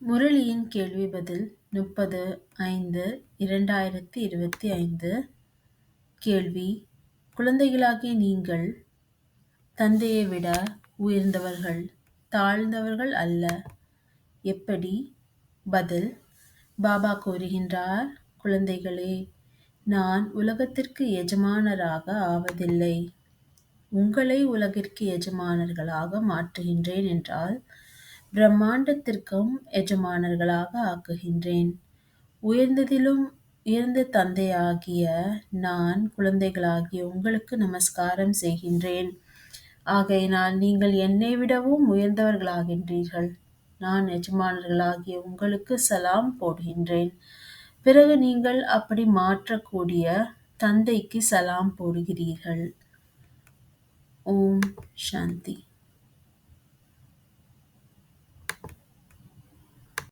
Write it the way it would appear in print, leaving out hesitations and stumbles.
முரளியின் கேள்வி பதில் 30/5/2025. கேள்வி: குழந்தைகளாகிய நீங்கள் தந்தையை விட உயர்ந்தவர்கள், தாழ்ந்தவர்கள் அல்ல. எப்படி? பதில்: பாபா கூறுகின்றார், குழந்தைகளே, நான் உலகத்திற்கு எஜமானராக ஆவதில்லை. உங்களை உலகிற்கு எஜமானர்களாக மாற்றுகின்றேன் என்றால் பிரம்மாண்டத்திற்கும் எஜமானர்களாக ஆக்குகின்றேன். உயர்ந்ததிலும் உயர்ந்த தந்தையாகிய நான் குழந்தைகளாகிய உங்களுக்கு நமஸ்காரம் செய்கின்றேன். ஆகையினால் நீங்கள் என்னை விடவும் உயர்ந்தவர்களாகின்றீர்கள். நான் எஜமானர்களாகிய உங்களுக்கு சலாம் போடுகின்றேன். பிறகு நீங்கள் அப்படி மாற்றக்கூடிய தந்தைக்கு சலாம் போடுகிறீர்கள். ஓம் சாந்தி.